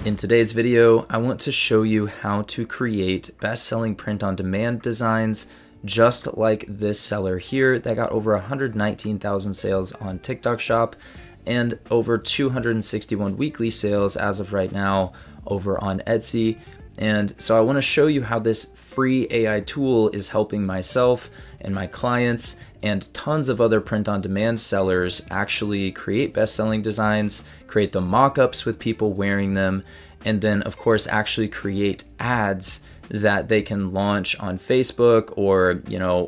In today's video, I want to show you how to create best-selling print-on-demand designs just like this seller here that got over 119,000 sales on TikTok Shop and over 261 weekly sales as of right now over on Etsy. And so I want to show you how this free AI tool is helping myself and my clients and tons of other print-on-demand sellers actually create best-selling designs, create the mock-ups with people wearing them, and then of course actually create ads that they can launch on Facebook or,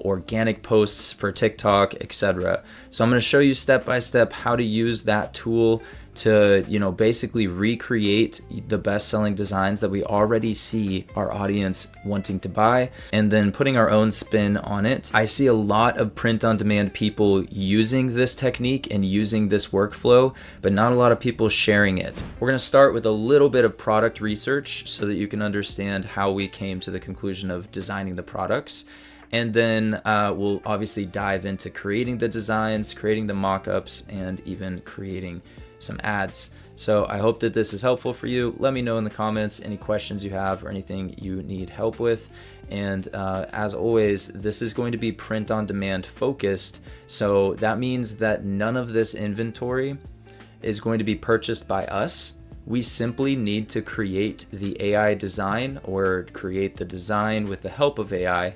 organic posts for TikTok, etc. So I'm going to show you step by step how to use that tool to, basically recreate the best-selling designs that we already see our audience wanting to buy, and then putting our own spin on it. I see a lot of print-on-demand people using this technique and using this workflow, but not a lot of people sharing it. We're going to start with a little bit of product research so that you can understand how we came to the conclusion of designing the products. And then we'll obviously dive into creating the designs, creating the mock-ups, and even creating some ads. So I hope that this is helpful for you. Let me know in the comments any questions you have or anything you need help with. And as always, this is going to be print on demand focused. So that means that none of this inventory is going to be purchased by us. We simply need to create the AI design or create the design with the help of AI.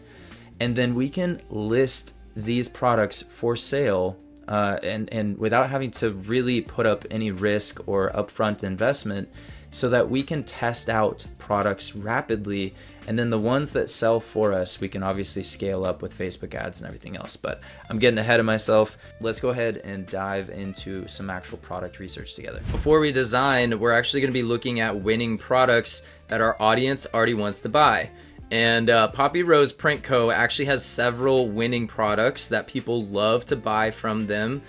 And then we can list these products for sale and without having to really put up any risk or upfront investment, so that we can test out products rapidly. And then the ones that sell for us, we can obviously scale up with Facebook ads and everything else. But I'm getting ahead of myself. Let's go ahead and dive into some actual product research together. Before we design, we're actually going to be looking at winning products that our audience already wants to buy. And Poppy Rose Print Co. actually has several winning products that people love to buy from them,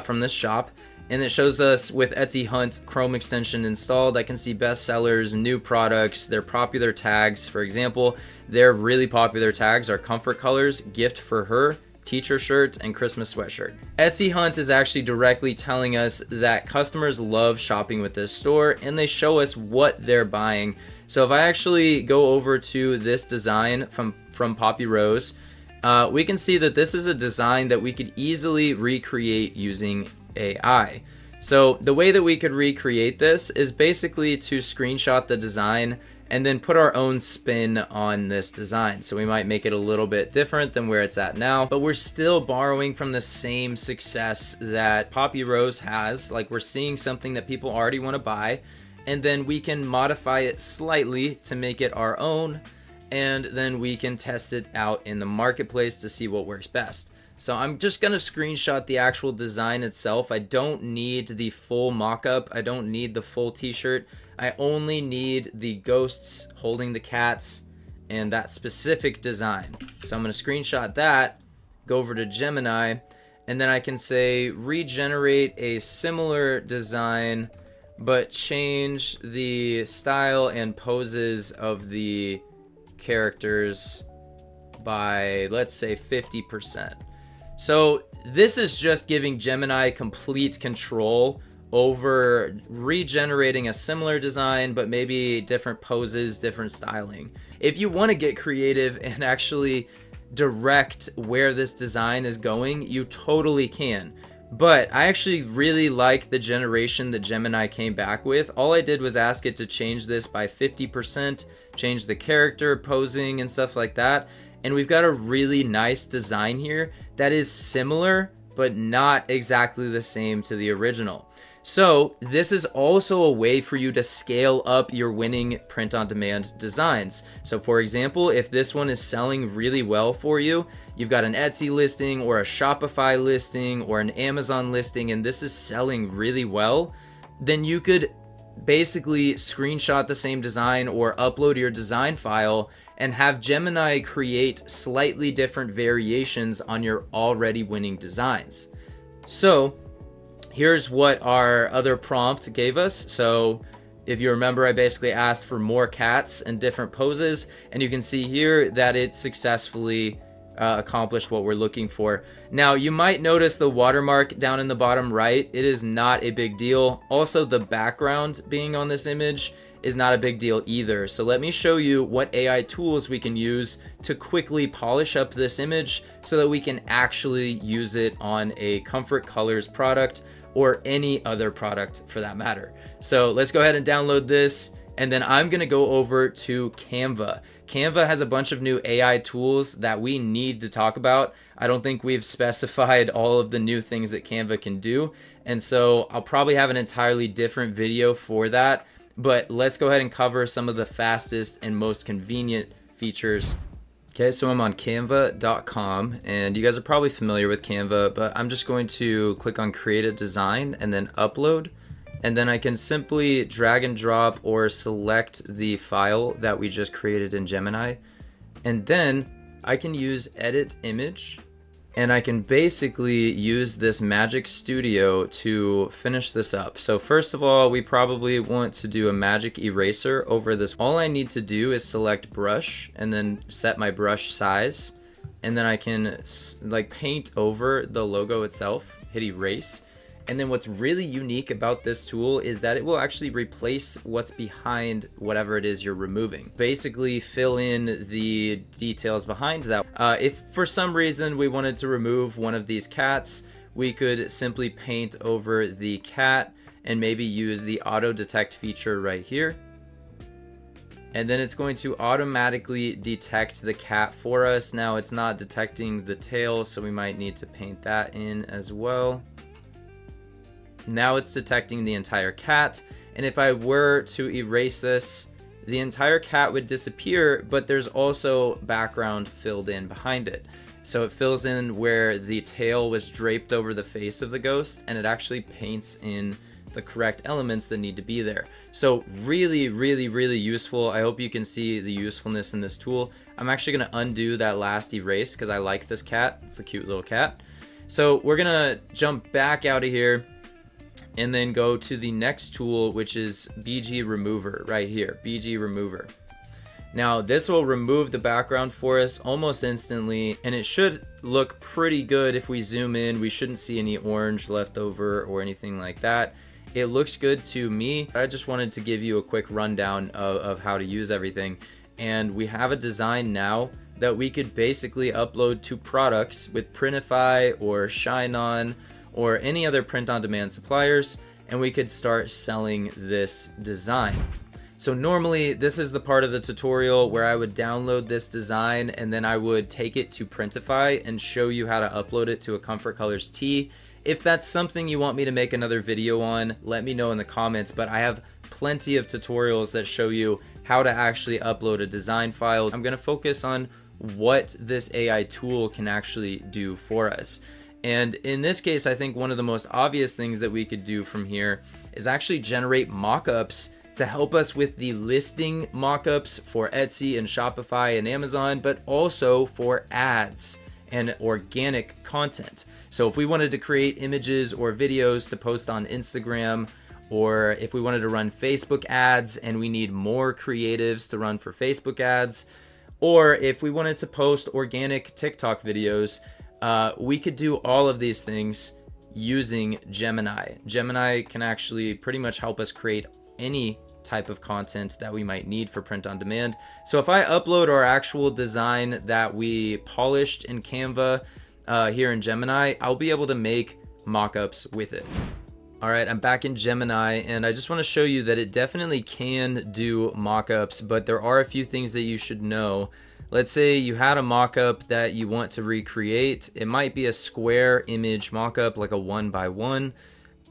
from this shop. And it shows us with Etsy Hunt Chrome extension installed, I can see bestsellers, new products, their popular tags. For example, their really popular tags are comfort colors, gift for her, teacher shirt, and Christmas sweatshirt. Etsy Hunt is actually directly telling us that customers love shopping with this store, and they show us what they're buying. So if I actually go over to this design from Poppy Rose, we can see that this is a design that we could easily recreate using AI. So the way that we could recreate this is basically to screenshot the design and then put our own spin on this design. So we might make it a little bit different than where it's at now, but we're still borrowing from the same success that Poppy Rose has. Like, we're seeing something that people already want to buy, and then we can modify it slightly to make it our own, and then we can test it out in the marketplace to see what works best. So I'm just going to screenshot the actual design itself. I don't need the full mock-up. I don't need the full t-shirt. I only need the ghosts holding the cats and that specific design. So I'm going to screenshot that, go over to Gemini, and then I can say regenerate a similar design, but change the style and poses of the characters by, let's say, 50%. So this is just giving Gemini complete control over regenerating a similar design, but maybe different poses, different styling. If you want to get creative and actually direct where this design is going, you totally can. But I actually really like the generation that Gemini came back with. All I did was ask it to change this by 50%, change the character posing and stuff like that. And we've got a really nice design here that is similar, but not exactly the same to the original. So this is also a way for you to scale up your winning print-on-demand designs. So for example, if this one is selling really well for you, you've got an Etsy listing or a Shopify listing or an Amazon listing, and this is selling really well, then you could basically screenshot the same design or upload your design file and have Gemini create slightly different variations on your already winning designs. So here's what our other prompt gave us. So if you remember, I basically asked for more cats and different poses, and you can see here that it successfully accomplish what we're looking for. Now, you might notice the watermark down in the bottom right. It is not a big deal. Also, the background being on this image is not a big deal either. So let me show you what AI tools we can use to quickly polish up this image so that we can actually use it on a Comfort Colors product or any other product for that matter. So let's go ahead and download this, and then I'm gonna go over to Canva. Canva has a bunch of new AI tools that we need to talk about. I don't think we've specified all of the new things that Canva can do, and so I'll probably have an entirely different video for that. But let's go ahead and cover some of the fastest and most convenient features. Okay, so I'm on canva.com, and you guys are probably familiar with Canva, but I'm just going to click on create a design and then upload. And then I can simply drag and drop or select the file that we just created in Gemini. And then I can use edit image, and I can basically use this Magic Studio to finish this up. So first of all, we probably want to do a magic eraser over this. All I need to do is select brush and then set my brush size. And then I can like paint over the logo itself, hit erase. And then what's really unique about this tool is that it will actually replace what's behind whatever it is you're removing. Basically fill in the details behind that. If for some reason we wanted to remove one of these cats, we could simply paint over the cat and maybe use the auto detect feature right here. And then it's going to automatically detect the cat for us. Now it's not detecting the tail, so we might need to paint that in as well. Now it's detecting the entire cat, and if I were to erase this, the entire cat would disappear, but there's also background filled in behind it. So it fills in where the tail was draped over the face of the ghost, and it actually paints in the correct elements that need to be there. So really, really, really useful. I hope you can see the usefulness in this tool. I'm actually gonna undo that last erase because I like this cat. It's a cute little cat. So we're gonna jump back out of here and then go to the next tool, which is BG Remover right here, BG Remover. Now this will remove the background for us almost instantly, and it should look pretty good. If we zoom in, we shouldn't see any orange left over or anything like that. It looks good to me. I just wanted to give you a quick rundown of how to use everything. And we have a design now that we could basically upload to products with Printify or Shine On or any other print-on-demand suppliers, and we could start selling this design. So normally this is the part of the tutorial where I would download this design and then I would take it to Printify and show you how to upload it to a Comfort Colors tee. If that's something you want me to make another video on, let me know in the comments, but I have plenty of tutorials that show you how to actually upload a design file. I'm gonna focus on what this AI tool can actually do for us. And in this case, I think one of the most obvious things that we could do from here is actually generate mockups to help us with the listing mockups for Etsy and Shopify and Amazon, but also for ads and organic content. So if we wanted to create images or videos to post on Instagram, or if we wanted to run Facebook ads and we need more creatives to run for Facebook ads, or if we wanted to post organic TikTok videos, we could do all of these things using Gemini. Gemini can actually pretty much help us create any type of content that we might need for print on demand. So if I upload our actual design that we polished in Canva here in Gemini, I'll be able to make mockups with it. All right, I'm back in Gemini, and I just want to show you that it definitely can do mockups, but there are a few things that you should know. Let's say you had a mockup that you want to recreate. It might be a square image mockup, like a 1x1,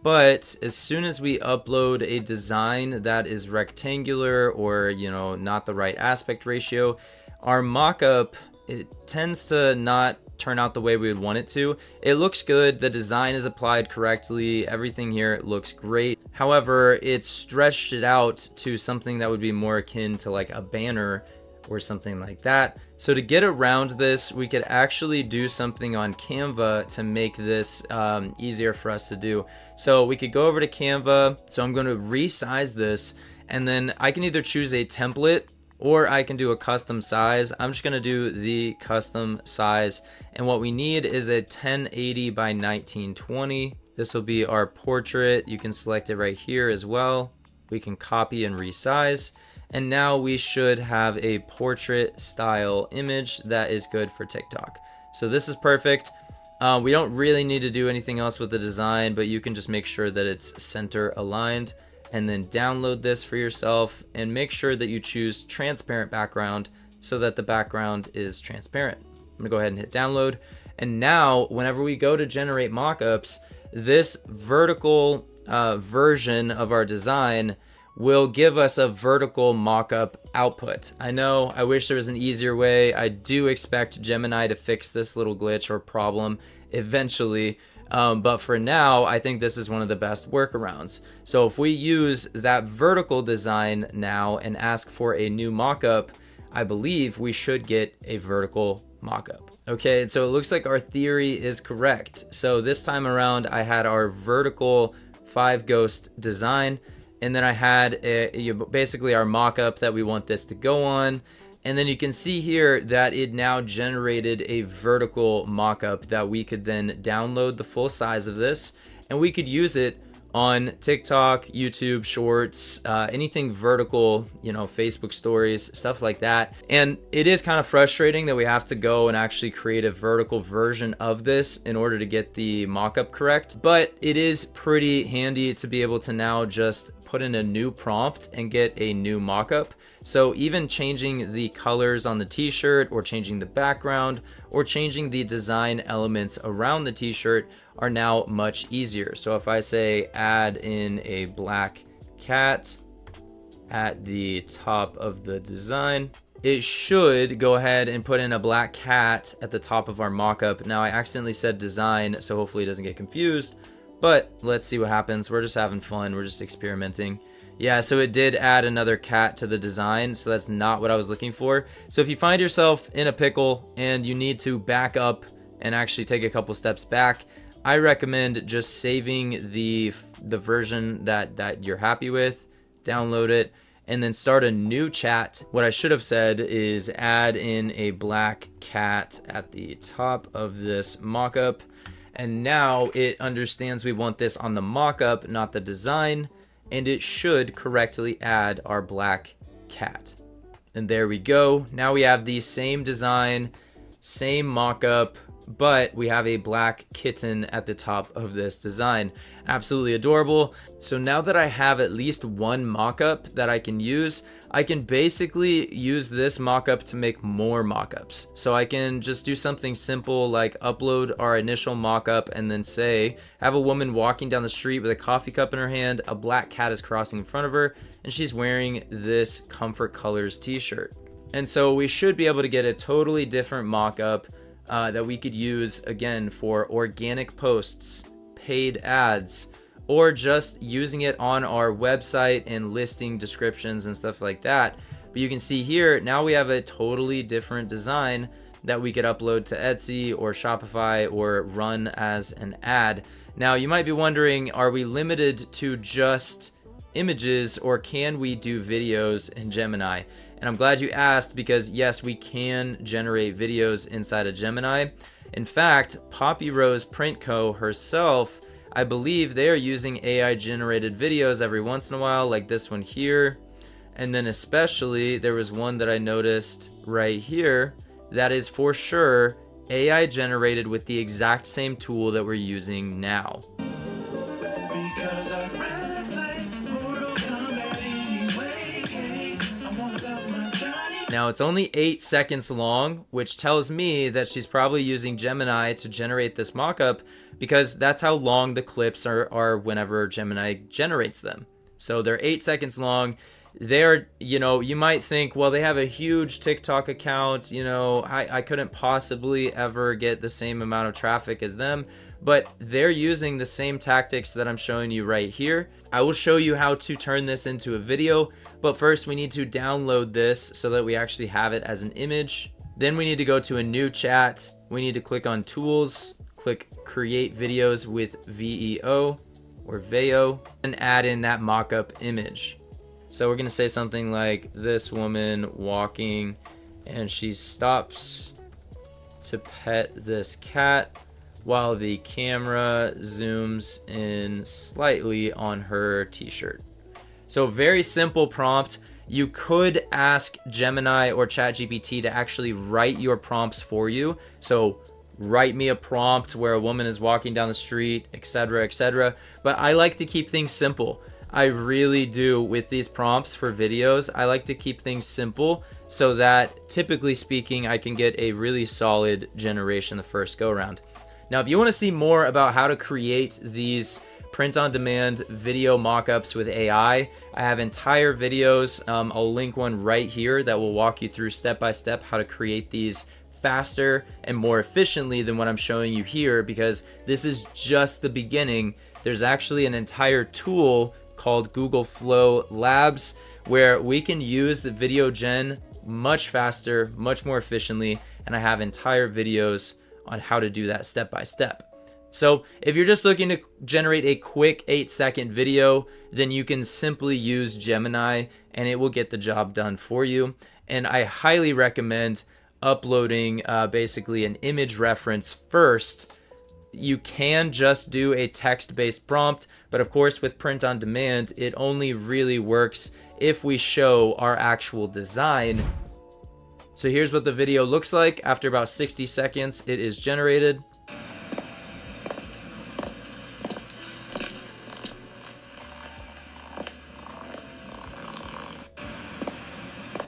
but as soon as we upload a design that is rectangular or, you know, not the right aspect ratio, our mockup, it tends to not turn out the way we would want it to. It looks good, the design is applied correctly, everything here looks great. However, it's stretched it out to something that would be more akin to like a banner or something like that. So to get around this, we could actually do something on Canva to make this easier for us to do. So we could go over to Canva. So I'm going to resize this, and then I can either choose a template or I can do a custom size. I'm just gonna do the custom size, and what we need is a 1080 by 1920. This will be our portrait. You can select it right here as well. We can copy and resize, and now we should have a portrait style image that is good for TikTok. So this is perfect. We don't really need to do anything else with the design, but you can just make sure that it's center aligned, and then download this for yourself, and make sure that you choose transparent background so that the background is transparent. I'm gonna go ahead and hit download. And now whenever we go to generate mockups, this vertical version of our design will give us a vertical mockup output. I know, I wish there was an easier way. I do expect Gemini to fix this little glitch or problem eventually. But for now, I think this is one of the best workarounds. So if we use that vertical design now and ask for a new mockup, I believe we should get a vertical mockup. Okay, so it looks like our theory is correct. So this time around, I had our vertical 5 ghost design, and then I had basically our mockup that we want this to go on. And then you can see here that it now generated a vertical mockup that we could then download the full size of this, and we could use it on TikTok, YouTube Shorts, anything vertical, Facebook stories, stuff like that. And it is kind of frustrating that we have to go and actually create a vertical version of this in order to get the mockup correct. But it is pretty handy to be able to now just put in a new prompt and get a new mockup. So even changing the colors on the t-shirt, or changing the background, or changing the design elements around the t-shirt are now much easier. So if I say add in a black cat at the top of the design, it should go ahead and put in a black cat at the top of our mockup. Now I accidentally said design, so hopefully it doesn't get confused, but let's see what happens. We're just having fun. We're just experimenting. Yeah, so it did add another cat to the design, so that's not what I was looking for. So if you find yourself in a pickle and you need to back up and actually take a couple steps back, I recommend just saving the version that you're happy with, download it, and then start a new chat. What I should have said is add in a black cat at the top of this mockup. And now it understands we want this on the mockup, not the design, and it should correctly add our black cat. And there we go. Now we have the same design, same mockup, but we have a black kitten at the top of this design. Absolutely adorable. So now that I have at least one mockup that I can use, I can basically use this mockup to make more mockups. So I can just do something simple like upload our initial mockup and then say, have a woman walking down the street with a coffee cup in her hand, a black cat is crossing in front of her, and she's wearing this Comfort Colors t-shirt. And so we should be able to get a totally different mockup that we could use again for organic posts, paid ads, or just using it on our website and listing descriptions and stuff like that. But you can see here, now we have a totally different design that we could upload to Etsy or Shopify or run as an ad. Now you might be wondering, are we limited to just images, or can we do videos in Gemini? And I'm glad you asked, because yes, we can generate videos inside of Gemini. In fact, Poppy Rose Print Co. herself, I believe they are using AI generated videos every once in a while, like this one here. And then especially there was one that I noticed right here that is for sure AI generated with the exact same tool that we're using now. Now it's only 8 seconds long, which tells me that she's probably using Gemini to generate this mockup, because that's how long the clips are whenever Gemini generates them. So they're 8 seconds long. They're, you might think, well, they have a huge TikTok account, I couldn't possibly ever get the same amount of traffic as them, but they're using the same tactics that I'm showing you right here. I will show you how to turn this into a video, but first we need to download this so that we actually have it as an image. Then we need to go to a new chat. We need to click on tools, click create videos with VEO or VEO, and add in that mockup image. So we're gonna say something like this woman walking and she stops to pet this cat while the camera zooms in slightly on her t-shirt. So very simple prompt. You could ask Gemini or ChatGPT to actually write your prompts for you. So write me a prompt where a woman is walking down the street, etc., etc. But I like to keep things simple. I really do with these prompts for videos. I like to keep things simple so that, typically speaking, I can get a really solid generation the first go around. Now, if you want to see more about how to create these print-on-demand video mockups with AI, I have entire videos. I'll link one right here that will walk you through step-by-step how to create these faster and more efficiently than what I'm showing you here, because this is just the beginning. There's actually an entire tool called Google Flow Labs where we can use the video gen much faster, much more efficiently, and I have entire videos on how to do that step by step. So if you're just looking to generate a quick 8-second video, then you can simply use Gemini and it will get the job done for you. And I highly recommend uploading basically an image reference first. You can just do a text-based prompt, but of course with print on demand, it only really works if we show our actual design. So here's what the video looks like. After about 60 seconds, it is generated.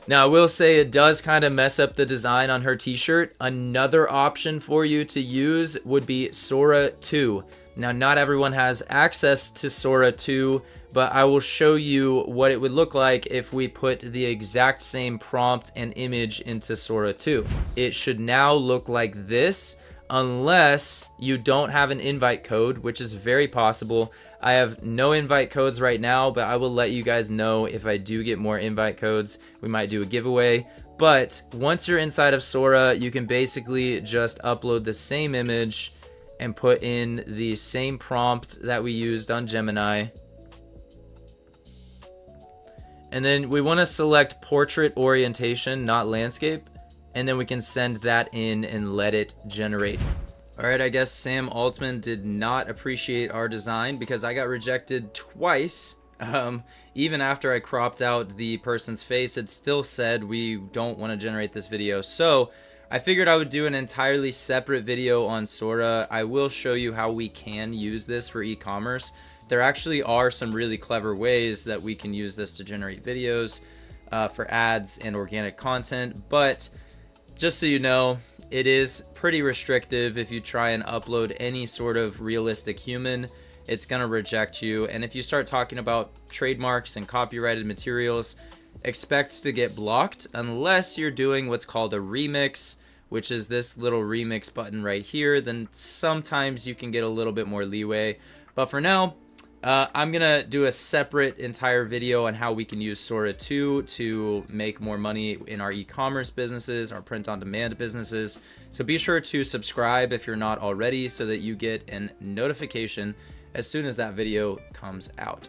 Now, I will say it does kind of mess up the design on her t-shirt. Another option for you to use would be Sora 2. Now, not everyone has access to Sora 2, but I will show you what it would look like if we put the exact same prompt and image into Sora 2. It should now look like this, unless you don't have an invite code, which is very possible. I have no invite codes right now, but I will let you guys know if I do get more invite codes. We might do a giveaway. But once you're inside of Sora, you can basically just upload the same image and put in the same prompt that we used on Gemini. And then we want to select portrait orientation, not landscape. And then we can send that in and let it generate. All right, I guess Sam Altman did not appreciate our design because I got rejected twice. Even after I cropped out the person's face, it still said we don't want to generate this video. So I figured I would do an entirely separate video on Sora. I will show you how we can use this for e-commerce. There actually are some really clever ways that we can use this to generate videos for ads and organic content, but just so you know, it is pretty restrictive. If you try and upload any sort of realistic human, it's going to reject you. And if you start talking about trademarks and copyrighted materials, expect to get blocked unless you're doing what's called a remix, which is this little remix button right here. Then sometimes you can get a little bit more leeway. But for now, I'm going to do a separate entire video on how we can use Sora 2 to make more money in our e-commerce businesses, our print-on-demand businesses. So be sure to subscribe if you're not already so that you get a notification as soon as that video comes out.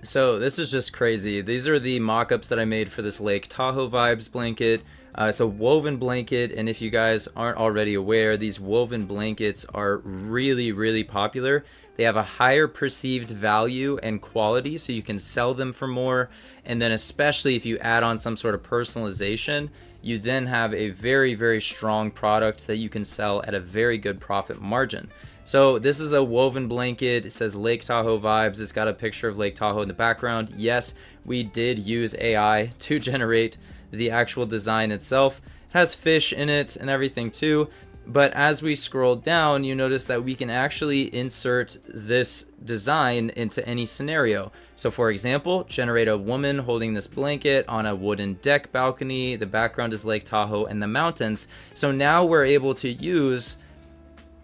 So this is just crazy. These are the mock-ups that I made for this Lake Tahoe vibes blanket. It's a woven blanket, and if you guys aren't already aware, these woven blankets are really, really popular. They have a higher perceived value and quality, so you can sell them for more. And then especially if you add on some sort of personalization, you then have a very, very strong product that you can sell at a very good profit margin. So this is a woven blanket. It says Lake Tahoe vibes. It's got a picture of Lake Tahoe in the background. Yes, we did use AI to generate the actual design itself. It has fish in it and everything too. But as we scroll down, you notice that we can actually insert this design into any scenario. So for example, generate a woman holding this blanket on a wooden deck balcony. The background is Lake Tahoe and the mountains. So now we're able to use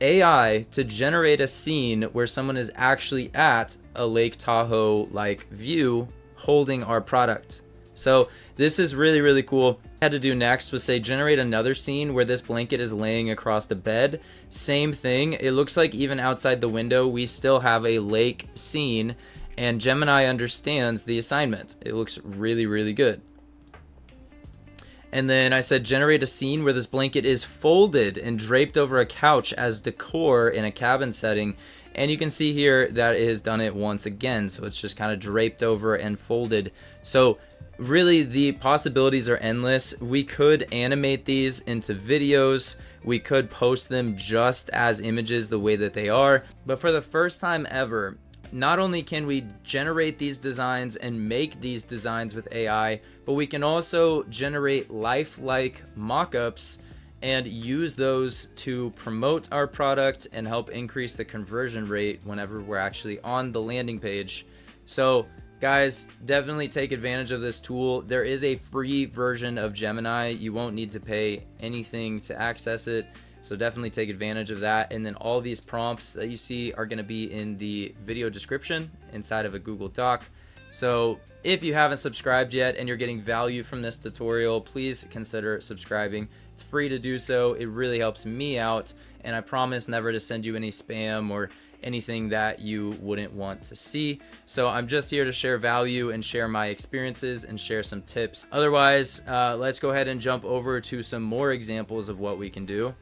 AI to generate a scene where someone is actually at a Lake Tahoe like view holding our product. So this is really, really cool. What I had to do next was say generate another scene where this blanket is laying across the bed. Same thing. It looks like even outside the window we still have a lake scene, And Gemini understands the assignment. It looks really, really good. And then I said, generate a scene where this blanket is folded and draped over a couch as decor in a cabin setting. And you can see here that it has done it once again. So it's just kind of draped over and folded. So really the possibilities are endless. We could animate these into videos. We could post them just as images the way that they are. But for the first time ever, not only can we generate these designs and make these designs with AI, but we can also generate lifelike mockups and use those to promote our product and help increase the conversion rate whenever we're actually on the landing page. So guys, definitely take advantage of this tool. There is a free version of Gemini. You won't need to pay anything to access it. So definitely take advantage of that. And then all these prompts that you see are going to be in the video description inside of a Google Doc. So if you haven't subscribed yet and you're getting value from this tutorial, please consider subscribing. It's free to do so. It really helps me out. And I promise never to send you any spam or anything that you wouldn't want to see. So I'm just here to share value and share my experiences and share some tips. Otherwise, let's go ahead and jump over to some more examples of what we can do.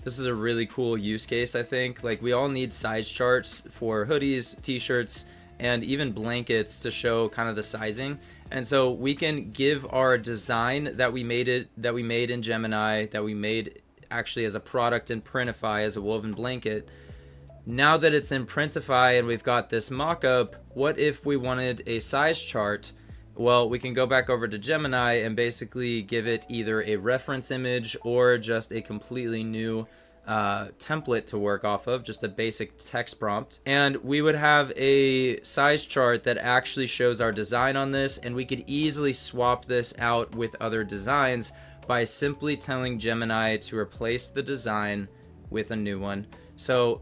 This is a really cool use case, I think. Like, we all need size charts for hoodies, t-shirts, and even blankets to show kind of the sizing. And so we can give our design that we made in Gemini, that we made actually as a product in PRINTIFY as a woven blanket. Now that it's in PRINTIFY and we've got this mock-up, what if we wanted a size chart? Well, we can go back over to Gemini and basically give it either a reference image or just a completely new template to work off of, just a basic text prompt. And we would have a size chart that actually shows our design on this, and we could easily swap this out with other designs by simply telling Gemini to replace the design with a new one. So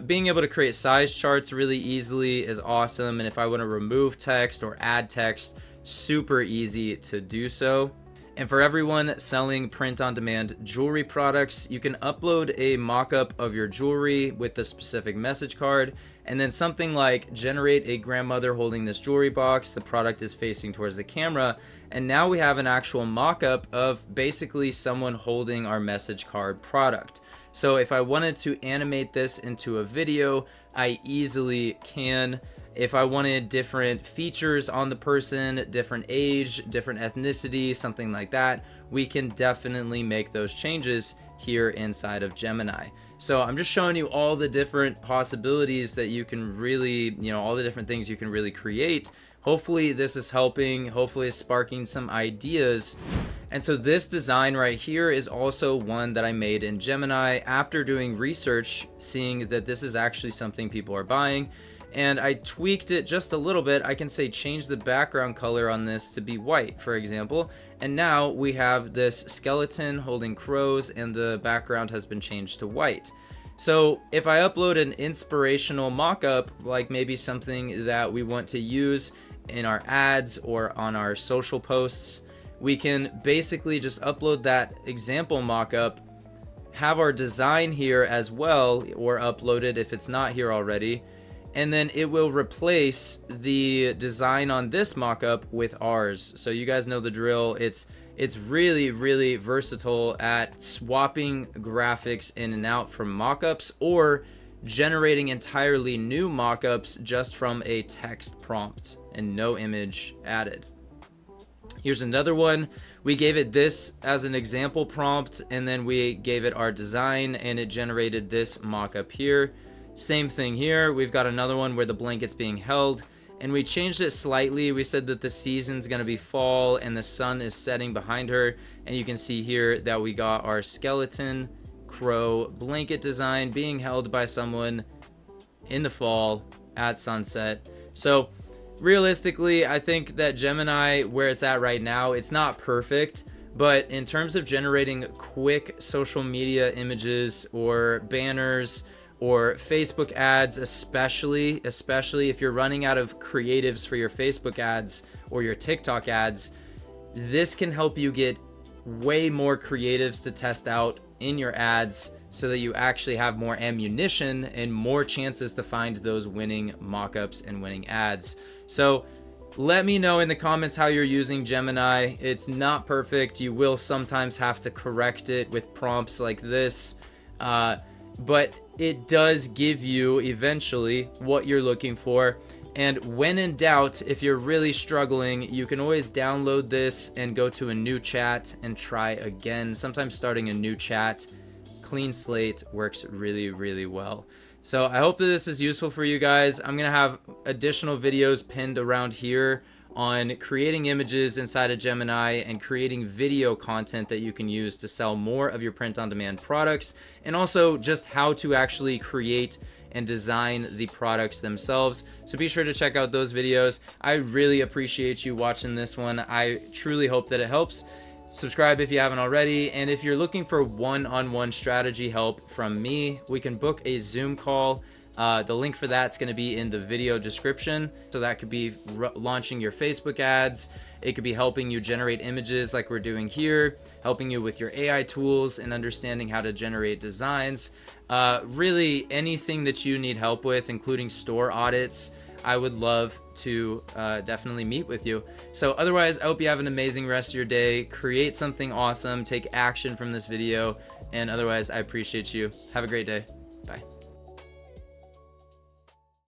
being able to create size charts really easily is awesome. And if I want to remove text or add text, super easy to do so. And for everyone selling print-on-demand jewelry products, you can upload a mock-up of your jewelry with the specific message card, and then something like generate a grandmother holding this jewelry box. The product is facing towards the camera, and now we have an actual mock-up of basically someone holding our message card product. So if I wanted to animate this into a video, I easily can. If I wanted different features on the person, different age, different ethnicity, something like that, we can definitely make those changes here inside of Gemini. So I'm just showing you all the different possibilities that you can really, all the different things you can really create. Hopefully this is helping, hopefully it's sparking some ideas. And so this design right here is also one that I made in Gemini after doing research, seeing that this is actually something people are buying. And I tweaked it just a little bit. I can say change the background color on this to be white, for example. And now we have this skeleton holding crows and the background has been changed to white. So if I upload an inspirational mock-up, like maybe something that we want to use in our ads or on our social posts, we can basically just upload that example mock-up, have our design here as well, or upload it if it's not here already, and then it will replace the design on this mockup with ours. So you guys know the drill. It's really, really versatile at swapping graphics in and out from mockups or generating entirely new mockups just from a text prompt and no image added. Here's another one. We gave it this as an example prompt, and then we gave it our design, and it generated this mockup here. Same thing here. We've got another one where the blanket's being held, and we changed it slightly. We said that the season's going to be fall and the sun is setting behind her, and you can see here that we got our skeleton crow blanket design being held by someone in the fall at sunset. So realistically, I think that Gemini, where it's at right now, it's not perfect, but in terms of generating quick social media images or banners or Facebook ads, especially if you're running out of creatives for your Facebook ads or your TikTok ads, this can help you get way more creatives to test out in your ads so that you actually have more ammunition and more chances to find those winning mockups and winning ads. So let me know in the comments how you're using Gemini. It's not perfect. You will sometimes have to correct it with prompts like this, but it does give you eventually what you're looking for. And when in doubt, if you're really struggling, you can always download this and go to a new chat and try again. Sometimes starting a new chat, clean slate, works really, really well. So I hope that this is useful for you guys. I'm going to have additional videos pinned around here on creating images inside of Gemini and creating video content that you can use to sell more of your print-on-demand products, and also just how to actually create and design the products themselves. So be sure to check out those videos. I really appreciate you watching this one. I truly hope that it helps. Subscribe if you haven't already, and if you're looking for one-on-one strategy help from me, we can book a Zoom call. The link for that's going to be in the video description. So that could be launching your Facebook ads. It could be helping you generate images like we're doing here, helping you with your AI tools and understanding how to generate designs. Really anything that you need help with, including store audits, I would love to definitely meet with you. So otherwise, I hope you have an amazing rest of your day. Create something awesome. Take action from this video. And otherwise, I appreciate you. Have a great day. Bye.